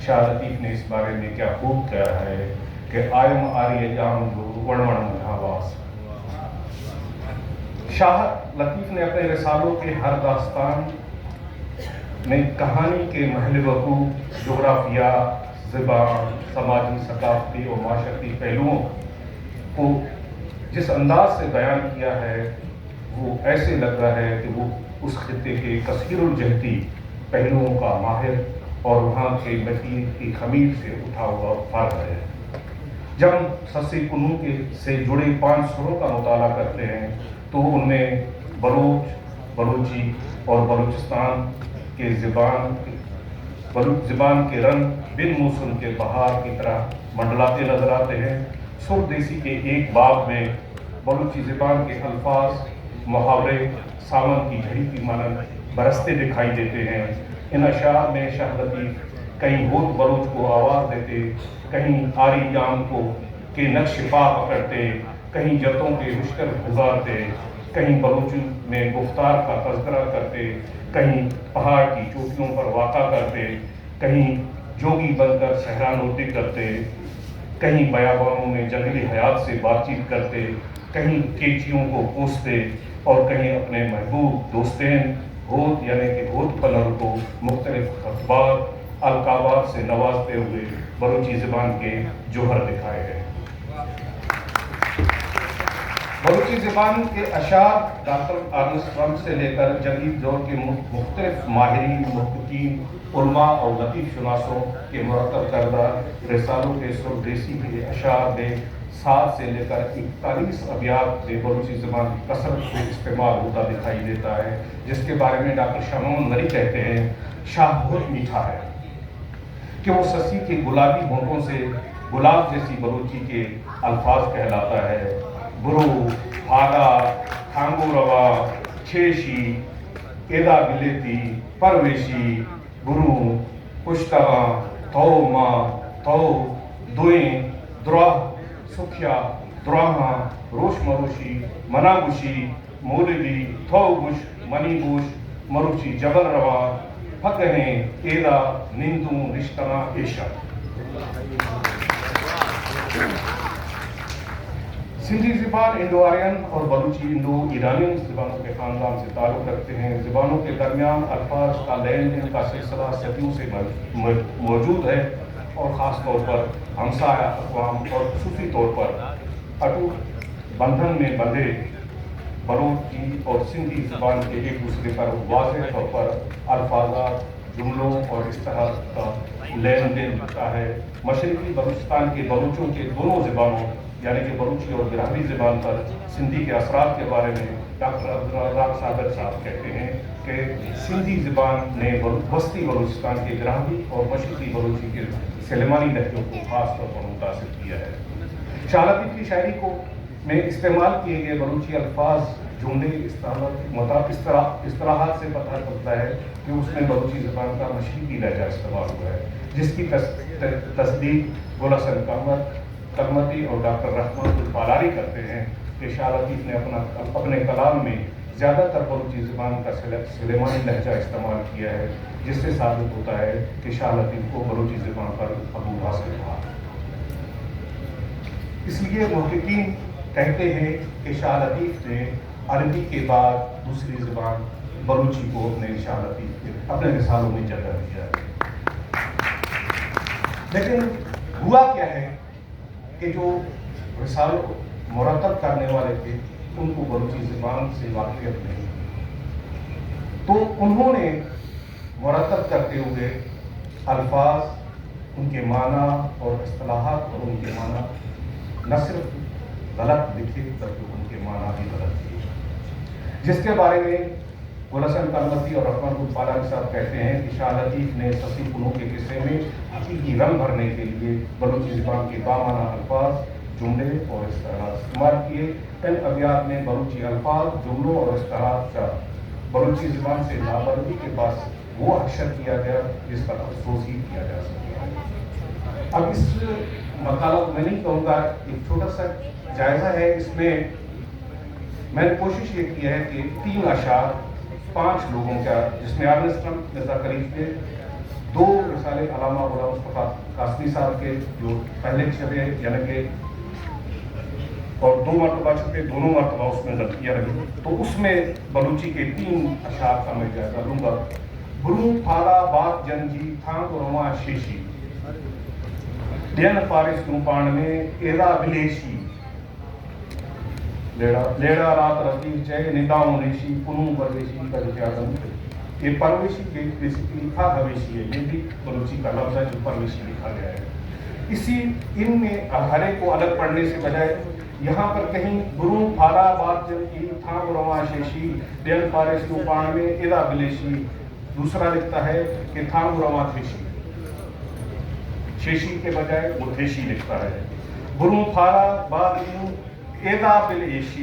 شاہ لطیف نے اس بارے میں کیا خوب کہا ہے کہ آئم آریہ جام ورمن مجھاواس۔ شاہ لطیف نے اپنے رسالوں کے ہر داستان میں کہانی کے محل وقوع، جغرافیہ، زبان، سماجی، ثقافتی اور معاشرتی پہلوؤں کو جس انداز سے بیان کیا ہے وہ ایسے لگ رہا ہے کہ وہ اس خطے کے کثیر الجہتی پہلوؤں کا ماہر اور وہاں کے مٹی کی خمیر سے اٹھا ہوا فرد ہے۔ جب ہم سسی کنو سے جڑے 5 سروں کا مطالعہ کرتے ہیں تو ان میں بلوچی اور بلوچستان کے زبان کے رنگ بن موسم کے بہار کی طرح منڈلاتے نظر آتے ہیں۔ سر دیسی کے ایک باب میں بلوچی زبان کے الفاظ، محاورے ساون کی جھڑی کی مانند برستے دکھائی دیتے ہیں۔ ان اشعار میں شاہ لطیف کہیں ہوت بلوچ کو آواز دیتے، کہیں آری جام کو کے نقش پا پکڑتے، کہیں جتوں کے مشکل گزارتے، کہیں بلوچی میں گفتار کا تذکرہ کرتے، کہیں پہاڑ کی چوٹیوں پر واقع کرتے، کہیں جوگی بن کر صحرا نوطی کرتے، کہیں بیابانوں میں جنگلی حیات سے بات چیت کرتے، کہیں کیچیوں کو پوستے اور کہیں اپنے محبوب دوستین ہوت یعنی کہ ہوت پنر کو مختلف خطبات القابات سے نوازتے ہوئے بلوچی زبان کے جوہر دکھائے گئے۔ بلوچی زبان کے اشعار ڈاکٹر آرمسٹرانگ سے لے کر جدید دور کے مختلف ماہرین، محققین، علماء اور لطیف شناسوں کے مرتب کردہ رسالوں کے سردیسی کے اشعار میں 7 سے لے کر 41 ابیات میں بلوچی زبان کی کثرت سے استعمال ہوتا دکھائی دیتا ہے، جس کے بارے میں ڈاکٹر شاہ محمد نری کہتے ہیں، شاہ بہت میٹھا ہے کہ وہ سسی کے گلابی ہونٹوں سے گلاب جیسی بلوچی کے الفاظ کہلاتا ہے۔ برو، ہاگا، کھانگو روا، چھیشی، ایدا بلیتی، پرویشی، گرو، پشتواں، تو ماں، تو، دوئیں، دراہ، سکھیا، دراہاں، روش مروشی، مناگوشی، مولدی، تھو گوش، منی گوش، مروچی جبل روا، پھگہیں، ایدا، نندوں، رشتنا، ایشا۔ سندھی زبان انڈو آرین اور بلوچی انڈو ایرانین زبانوں کے خاندان سے تعلق رکھتے ہیں۔ زبانوں کے درمیان الفاظ کا لین دین کا سلسلہ صدیوں سے موجود ہے اور خاص طور پر ہمسایہ اقوام اور خصوصی طور پر اٹوٹ بندھن میں بندھے بلوچی اور سندھی زبان کے ایک دوسرے پر واضح طور پر الفاظات، جملوں اور اصطلاحات کا لین دین ہوتا ہے۔ مشرقی بلوچستان کے بلوچوں کے دونوں زبانوں یعنی کہ بلوچی اور براہوی زبان پر سندھی کے اثرات کے بارے میں ڈاکٹر عبدالرزاق صابر صاحب کہتے ہیں کہ سندھی زبان نے وسطی بلوچستان کے براہوی اور مشرقی بلوچی کے سلیمانی لہجوں کو خاص طور پر متاثر کیا ہے۔ شاہ لطیف کی شاعری کو میں استعمال کیے گئے بلوچی الفاظ، جملے، اصطلاحات سے پتہ چلتا ہے کہ اس میں بلوچی زبان کا مشرقی لہجہ استعمال ہوا ہے، جس کی تصدیق گل حسن کلمتی اور ڈاکٹر رحمان الپالاری کرتے ہیں کہ شاہ لطیف نے اپنے کلام میں زیادہ تر بلوچی زبان کا سلیمانی لہجہ استعمال کیا ہے، جس سے ثابت ہوتا ہے کہ شاہ لطیف کو بلوچی زبان پر عبور حاصل تھا۔ اس لیے محققین کہتے ہیں کہ شاہ لطیف نے عربی کے بعد دوسری زبان بلوچی کو اپنے رسالوں میں جگہ دیا ہے۔ لیکن ہوا کیا ہے کہ جو رسالوں مرتب کرنے والے تھے ان کو بلوچی زبان سے واقفیت نہیں، تو انہوں نے مرتب کرتے ہوئے الفاظ، ان کے معنی اور اصطلاحات اور ان کے معنی نہ صرف غلط لکھے بلکہ ان کے معنی بھی غلط کیے، جس کے بارے میں گل حسن کلمتی اور رحمان الپالاری صاحب کہتے ہیں کہ شاہ لطیف نے سسی کنو کے قصے میں حقیقی رنگ بھرنے کے لیے بلوچی زبان کے بامعنی الفاظ، جملے اور اصطلاحات استعمال کیے۔ ان ابیات میں بلوچی الفاظ، جملوں اور اصطلاحات کا بلوچی زبان سے لابلدی کے پاس وہ حشر کیا گیا جس پر افسوس ہی کیا جا سکتا ہے۔ اب اس مقالہ میں نہیں کہوں گا، ایک چھوٹا سا جائزہ ہے، اس میں نے کوشش یہ کی ہے کہ 3 اشعار 5 لوگوں کا، جس میں آرنسٹم، مرزا قریب کے دو رسالے علامہ غلام مصطفیٰ قاسمی صاحب کے جو پہلے چھپے یعنی کہ اور 2 مرتبہ چھپے، دونوں مرتبہ اس میں غلطیاں رہی، تو اس میں بلوچی کے 3 اشعار کا میں جائزہ لوں گا۔ بروں پھالا بات جنجی تھانگ رواں شیشی، ڈین فارس نوپان میں ایدا بلیشی، لیڑا رات رفیق چے نداؤں ریشی کنوں پرویشی کا جیادم۔ یہ پرویشی بیسیکلی تھا ہویشی ہے، یہ بھی بلوچی کا لفظ ہے جو پرویشی لکھا گیا ہے۔ اسی ان میں ہر ایک کو الگ پڑھنے سے بجائے یہاں پر کہیں بروں پھالا بات جنجی تھانگ رواں شیشی ڈین فارس نوپان میں ایدا بلیشی، دوسرا لکھتا ہے کہ تھانگ رواں تھیشی، شیشی کے بجائے وہ تھیشی لکھتا ہے۔ بروں پھالا بات ایدا بلیشی